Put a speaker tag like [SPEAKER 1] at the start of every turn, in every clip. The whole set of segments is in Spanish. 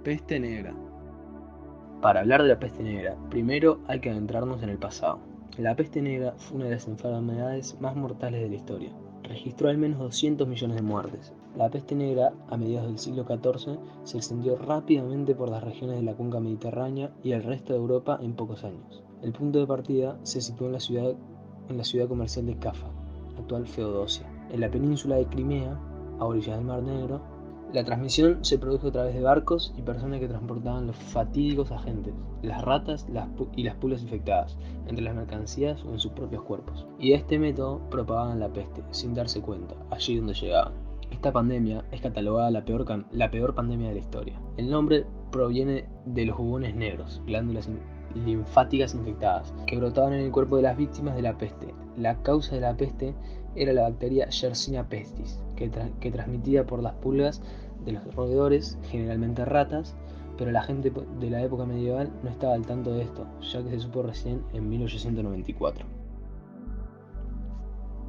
[SPEAKER 1] Peste negra. Para hablar de la peste negra, primero hay que adentrarnos en el pasado. La peste negra fue una de las enfermedades más mortales de la historia. Registró al menos 200 millones de muertes. La peste negra, a mediados del siglo XIV, se extendió rápidamente por las regiones de la cuenca mediterránea y el resto de Europa en pocos años. El punto de partida se situó en la ciudad comercial de Cafa, actual Feodosia, en la península de Crimea, a orillas del Mar Negro. La transmisión se produjo a través de barcos y personas que transportaban los fatídicos agentes, las ratas y las pulgas infectadas, entre las mercancías o en sus propios cuerpos. Y de este método propagaban la peste, sin darse cuenta, allí donde llegaban. Esta pandemia es catalogada la peor pandemia de la historia. El nombre proviene de los bubones negros, glándulas linfáticas infectadas, que brotaban en el cuerpo de las víctimas de la peste. La causa de la peste era la bacteria Yersinia pestis, que transmitida por las pulgas de los roedores, generalmente ratas, pero la gente de la época medieval no estaba al tanto de esto, ya que se supo recién en 1894.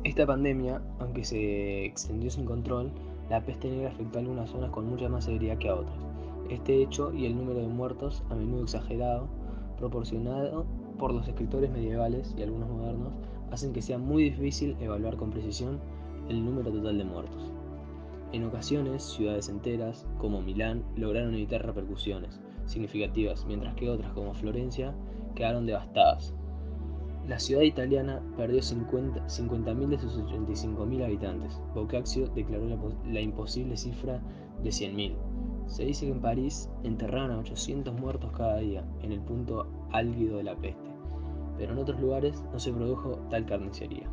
[SPEAKER 1] Esta pandemia, aunque se extendió sin control, la peste negra afectó a algunas zonas con mucha más severidad que a otras. Este hecho y el número de muertos, a menudo exagerado, proporcionado por los escritores medievales y algunos modernos, hacen que sea muy difícil evaluar con precisión el número total de muertos. En ocasiones, ciudades enteras, como Milán, lograron evitar repercusiones significativas, mientras que otras, como Florencia, quedaron devastadas. La ciudad italiana perdió 50.000 de sus 85.000 habitantes. Boccaccio declaró la imposible cifra de 100.000. Se dice que en París enterraron a 800 muertos cada día, en el punto álgido de la peste, pero en otros lugares no se produjo tal carnicería.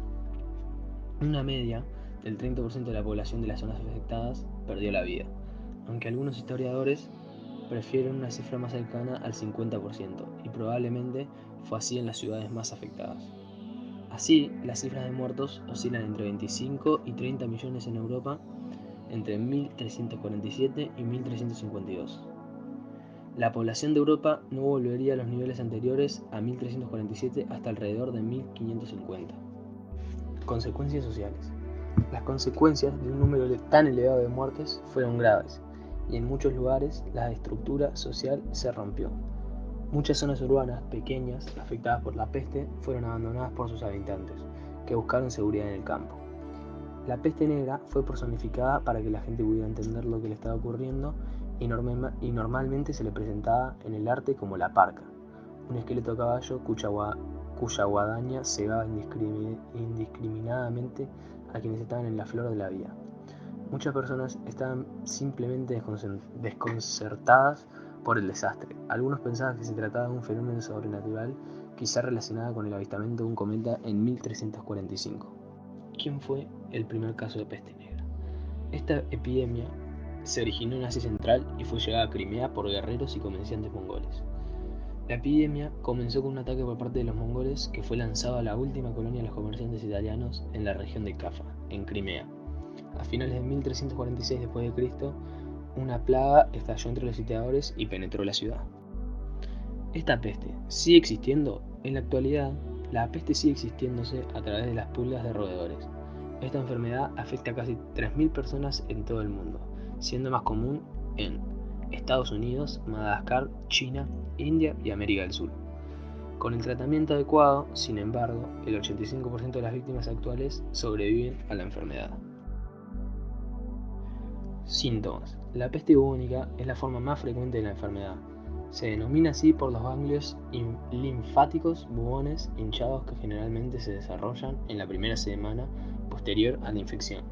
[SPEAKER 1] Una media del 30% de la población de las zonas afectadas perdió la vida, aunque algunos historiadores prefieren una cifra más cercana al 50%, y probablemente fue así en las ciudades más afectadas. Así, las cifras de muertos oscilan entre 25 y 30 millones en Europa entre 1347 y 1352. La población de Europa no volvería a los niveles anteriores a 1347 hasta alrededor de 1550. Consecuencias sociales. Las consecuencias de un número tan elevado de muertes fueron graves, y en muchos lugares la estructura social se rompió. Muchas zonas urbanas pequeñas, afectadas por la peste, fueron abandonadas por sus habitantes, que buscaron seguridad en el campo. La peste negra fue personificada para que la gente pudiera entender lo que le estaba ocurriendo y normalmente se le presentaba en el arte como la parca, un esqueleto a caballo cuya guadaña cegaba indiscriminadamente a quienes estaban en la flor de la vida. Muchas personas estaban simplemente desconcertadas por el desastre. Algunos pensaban que se trataba de un fenómeno sobrenatural, quizá relacionado con el avistamiento de un cometa en 1345. ¿Quién fue el primer caso de peste negra? Esta epidemia se originó en Asia Central y fue llevada a Crimea por guerreros y comerciantes mongoles. La epidemia comenzó con un ataque por parte de los mongoles que fue lanzado a la última colonia de los comerciantes italianos en la región de Cafa, en Crimea. A finales de 1346 d.C., una plaga estalló entre los sitiadores y penetró la ciudad. Esta peste sigue existiendo. En la actualidad, la peste sigue existiéndose a través de las pulgas de roedores. Esta enfermedad afecta a casi 3.000 personas en todo el mundo, siendo más común en Estados Unidos, Madagascar, China, India y América del Sur. Con el tratamiento adecuado, sin embargo, el 85% de las víctimas actuales sobreviven a la enfermedad. Síntomas. La peste bubónica es la forma más frecuente de la enfermedad. Se denomina así por los ganglios linfáticos bubones hinchados que generalmente se desarrollan en la primera semana posterior a la infección.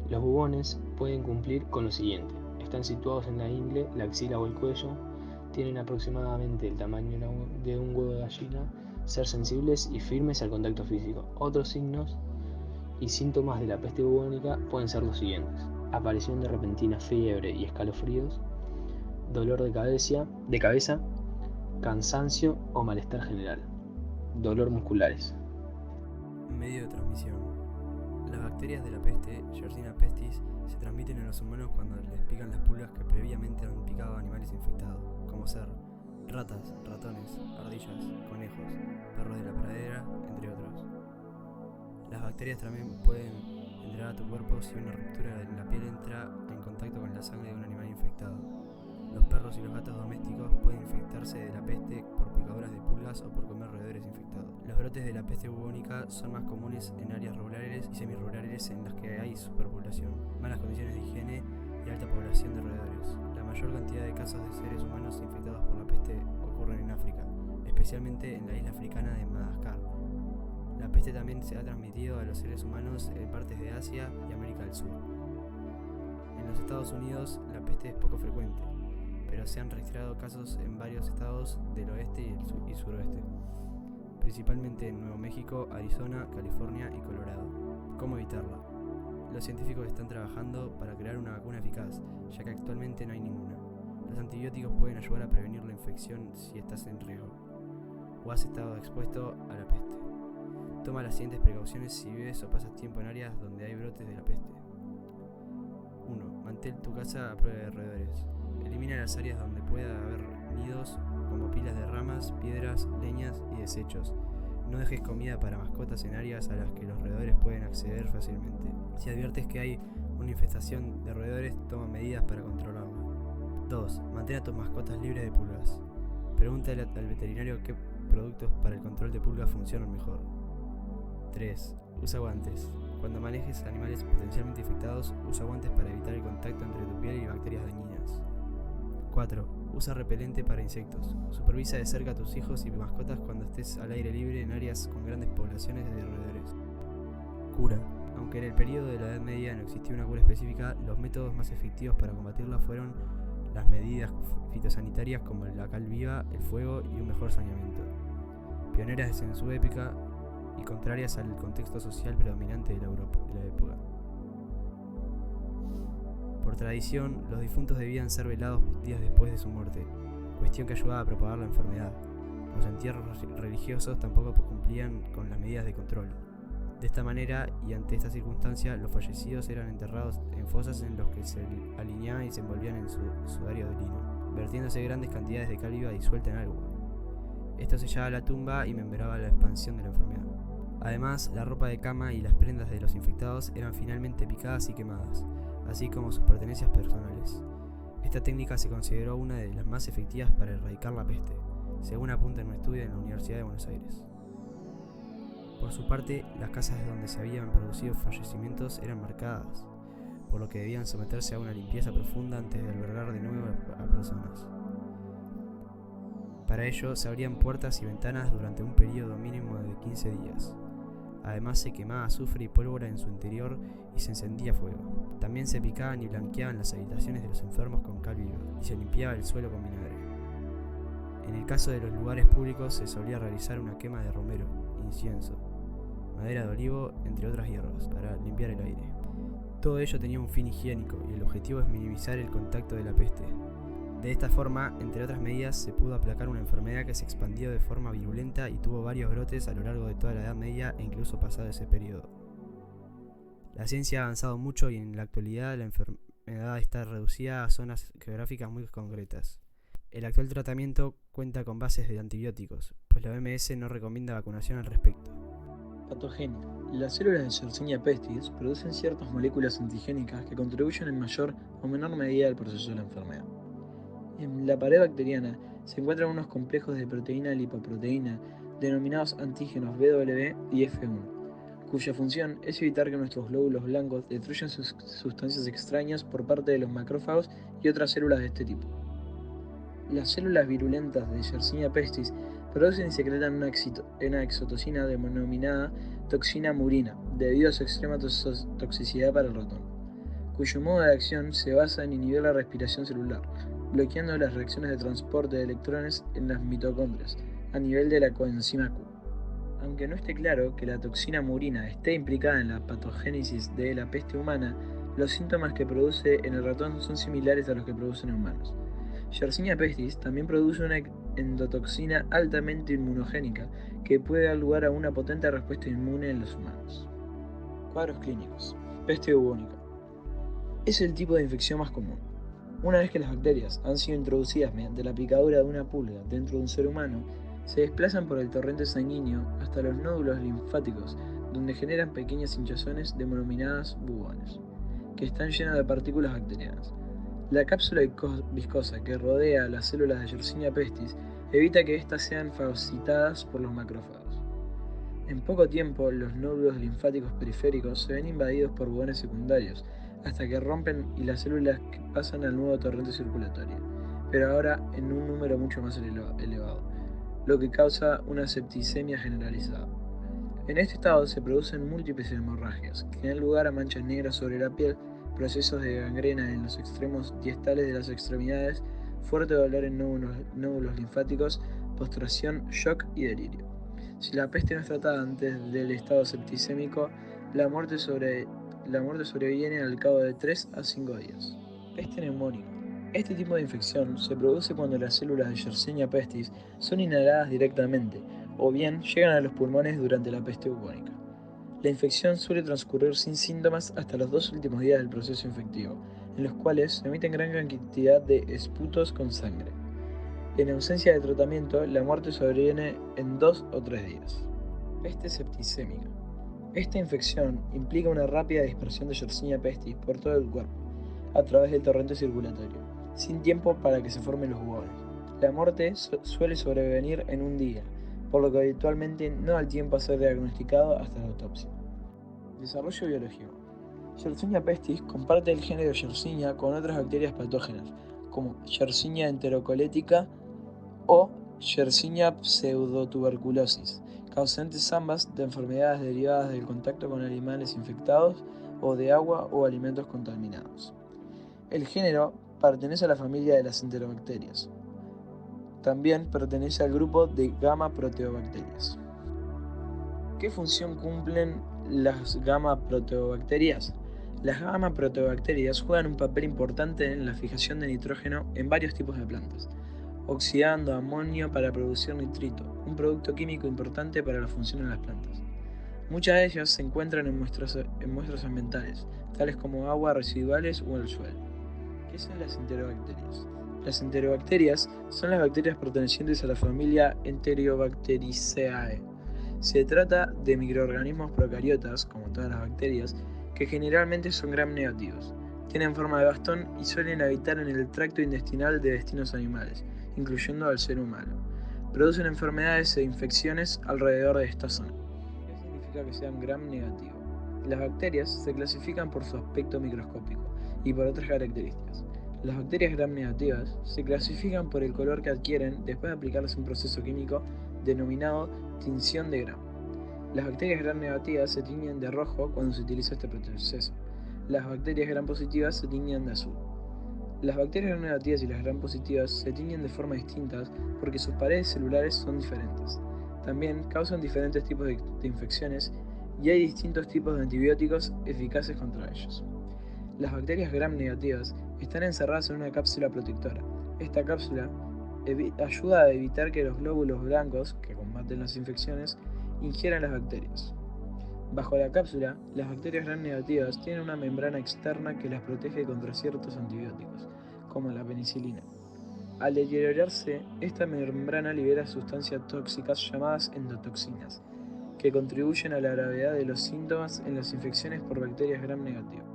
[SPEAKER 1] Los bubones pueden cumplir con lo siguiente: están situados en la ingle, la axila o el cuello, tienen aproximadamente el tamaño de un huevo de gallina, ser sensibles y firmes al contacto físico. Otros signos y síntomas de la peste bubónica pueden ser los siguientes: aparición de repentina fiebre y escalofríos, dolor de cabeza, cansancio o malestar general, dolor musculares.
[SPEAKER 2] Medio de transmisión. Las bacterias de la peste, Yersinia pestis, se transmiten a los humanos cuando les pican las pulgas que previamente han picado a animales infectados, como ser ratas, ratones, ardillas, conejos, perros de la pradera, entre otros. Las bacterias también pueden entrar a tu cuerpo si una ruptura en la piel entra en contacto con la sangre de un animal infectado. Los perros y los gatos domésticos pueden infectarse de la peste por picaduras de pulgas o por comer roedores infectados. Los brotes de la peste bubónica son más comunes en áreas rurales y semirurales en las que hay superpoblación, malas condiciones de higiene y alta población de roedores. La mayor cantidad de casos de seres humanos infectados por la peste ocurren en África, especialmente en la isla africana de Madagascar. La peste también se ha transmitido a los seres humanos en partes de Asia y América del Sur. En los Estados Unidos la peste es poco frecuente, pero se han registrado casos en varios estados del oeste y suroeste, principalmente en Nuevo México, Arizona, California y Colorado. ¿Cómo evitarla? Los científicos están trabajando para crear una vacuna eficaz, ya que actualmente no hay ninguna. Los antibióticos pueden ayudar a prevenir la infección si estás en riesgo o has estado expuesto a la peste. Toma las siguientes precauciones si vives o pasas tiempo en áreas donde hay brotes de la peste. 1. Mantén tu casa a prueba de roedores. Elimina las áreas donde pueda haber nidos, como pilas de ramas, piedras, leñas y desechos. No dejes comida para mascotas en áreas a las que los roedores pueden acceder fácilmente. Si adviertes que hay una infestación de roedores, toma medidas para controlarla. 2. Mantén a tus mascotas libres de pulgas. Pregúntale al veterinario qué productos para el control de pulgas funcionan mejor. 3. Usa guantes. Cuando manejes animales potencialmente infectados, usa guantes para evitar el contacto entre tu piel y bacterias dañinas. 4. Usa repelente para insectos. Supervisa de cerca a tus hijos y mascotas cuando estés al aire libre en áreas con grandes poblaciones de roedores. Cura. Aunque en el periodo de la Edad Media no existía una cura específica, los métodos más efectivos para combatirla fueron las medidas fitosanitarias como la cal viva, el fuego y un mejor saneamiento. Pioneras en su época y contrarias al contexto social predominante de la época. Por tradición, los difuntos debían ser velados días después de su muerte, cuestión que ayudaba a propagar la enfermedad. Los entierros religiosos tampoco cumplían con las medidas de control. De esta manera, y ante esta circunstancia, los fallecidos eran enterrados en fosas en los que se alineaban y se envolvían en su sudario de lino, vertiéndose grandes cantidades de cal viva disuelta en agua. Esto sellaba la tumba y membraba la expansión de la enfermedad. Además, la ropa de cama y las prendas de los infectados eran finalmente picadas y quemadas, así como sus pertenencias personales. Esta técnica se consideró una de las más efectivas para erradicar la peste, según apunta en un estudio en la Universidad de Buenos Aires. Por su parte, las casas donde se habían producido fallecimientos eran marcadas, por lo que debían someterse a una limpieza profunda antes de albergar de nuevo a personas. Para ello, se abrían puertas y ventanas durante un periodo mínimo de 15 días. Además, se quemaba azufre y pólvora en su interior y se encendía fuego. También se picaban y blanqueaban las habitaciones de los enfermos con cal viva y se limpiaba el suelo con vinagre. En el caso de los lugares públicos se solía realizar una quema de romero, incienso, madera de olivo, entre otras hierbas, para limpiar el aire. Todo ello tenía un fin higiénico y el objetivo es minimizar el contacto de la peste. De esta forma, entre otras medidas, se pudo aplacar una enfermedad que se expandió de forma virulenta y tuvo varios brotes a lo largo de toda la Edad Media e incluso pasado ese periodo. La ciencia ha avanzado mucho y en la actualidad la enfermedad está reducida a zonas geográficas muy concretas. El actual tratamiento cuenta con bases de antibióticos, pues la OMS no recomienda vacunación al respecto.
[SPEAKER 3] Patogenia. Las células de Yersinia pestis producen ciertas moléculas antigénicas que contribuyen en mayor o menor medida al proceso de la enfermedad. En la pared bacteriana se encuentran unos complejos de proteína lipoproteína denominados antígenos BW y F1, cuya función es evitar que nuestros glóbulos blancos destruyan sustancias extrañas por parte de los macrófagos y otras células de este tipo. Las células virulentas de Yersinia pestis producen y secretan una exotoxina denominada toxina murina, debido a su extrema toxicidad para el ratón, cuyo modo de acción se basa en inhibir la respiración celular, bloqueando las reacciones de transporte de electrones en las mitocondrias a nivel de la coenzima Q. Aunque no esté claro que la toxina murina esté implicada en la patogénesis de la peste humana, los síntomas que produce en el ratón son similares a los que producen en humanos. Yersinia pestis también produce una endotoxina altamente inmunogénica que puede dar lugar a una potente respuesta inmune en los humanos. Cuadros clínicos. Peste bubónica. Es el tipo de infección más común. Una vez que las bacterias han sido introducidas mediante la picadura de una pulga dentro de un ser humano, se desplazan por el torrente sanguíneo hasta los nódulos linfáticos, donde generan pequeñas hinchazones denominadas bubones, que están llenas de partículas bacterianas. La cápsula viscosa que rodea a las células de Yersinia pestis evita que éstas sean fagocitadas por los macrófagos. En poco tiempo, los nódulos linfáticos periféricos se ven invadidos por bubones secundarios, hasta que rompen y las células pasan al nuevo torrente circulatorio, pero ahora en un número mucho más elevado, lo que causa una septicemia generalizada. En este estado se producen múltiples hemorragias, que dan lugar a manchas negras sobre la piel, procesos de gangrena en los extremos diestales de las extremidades, fuerte dolor en nódulos linfáticos, postración, shock y delirio. Si la peste no es tratada antes del estado septicémico, la muerte sobreviene al cabo de 3 a 5 días. Peste neumónica. Este tipo de infección se produce cuando las células de Yersinia pestis son inhaladas directamente, o bien llegan a los pulmones durante la peste bubónica. La infección suele transcurrir sin síntomas hasta los 2 últimos días del proceso infectivo, en los cuales se emiten gran cantidad de esputos con sangre. En ausencia de tratamiento, la muerte sobreviene en 2 o 3 días. Peste septicémica. Esta infección implica una rápida dispersión de Yersinia pestis por todo el cuerpo, a través del torrente circulatorio, sin tiempo para que se formen los bubones. La muerte suele sobrevenir en un día, por lo que habitualmente no da el tiempo a ser diagnosticado hasta la autopsia. Desarrollo biológico. Yersinia pestis comparte el género Yersinia con otras bacterias patógenas, como Yersinia enterocolética o Yersinia pseudotuberculosis, causantes ambas de enfermedades derivadas del contacto con animales infectados o de agua o alimentos contaminados. El género pertenece a la familia de las enterobacterias. También pertenece al grupo de gamma proteobacterias. ¿Qué función cumplen las gamma proteobacterias? Las gamma proteobacterias juegan un papel importante en la fijación de nitrógeno en varios tipos de plantas, oxidando amonio para producir nitrito, un producto químico importante para la función en las plantas. Muchas de ellas se encuentran en muestras ambientales, tales como aguas residuales o el suelo. ¿Qué son las enterobacterias? Las enterobacterias son las bacterias pertenecientes a la familia Enterobacteriaceae. Se trata de microorganismos procariotas, como todas las bacterias, que generalmente son gram negativos. Tienen forma de bastón y suelen habitar en el tracto intestinal de destinos animales, incluyendo al ser humano. Producen enfermedades e infecciones alrededor de esta zona. ¿Qué significa que sean gram negativo? Las bacterias se clasifican por su aspecto microscópico y por otras características. Las bacterias gram negativas se clasifican por el color que adquieren después de aplicarles un proceso químico denominado tinción de Gram. Las bacterias gram negativas se tiñen de rojo cuando se utiliza este proceso. Las bacterias gram positivas se tiñen de azul. Las bacterias gram negativas y las gram positivas se tiñen de forma distintas porque sus paredes celulares son diferentes. También causan diferentes tipos de infecciones y hay distintos tipos de antibióticos eficaces contra ellos. Las bacterias gram negativas están encerradas en una cápsula protectora. Esta cápsula ayuda a evitar que los glóbulos blancos, que combaten las infecciones, ingieran las bacterias. Bajo la cápsula, las bacterias gram negativas tienen una membrana externa que las protege contra ciertos antibióticos, como la penicilina. Al deteriorarse, esta membrana libera sustancias tóxicas llamadas endotoxinas, que contribuyen a la gravedad de los síntomas en las infecciones por bacterias gram negativas.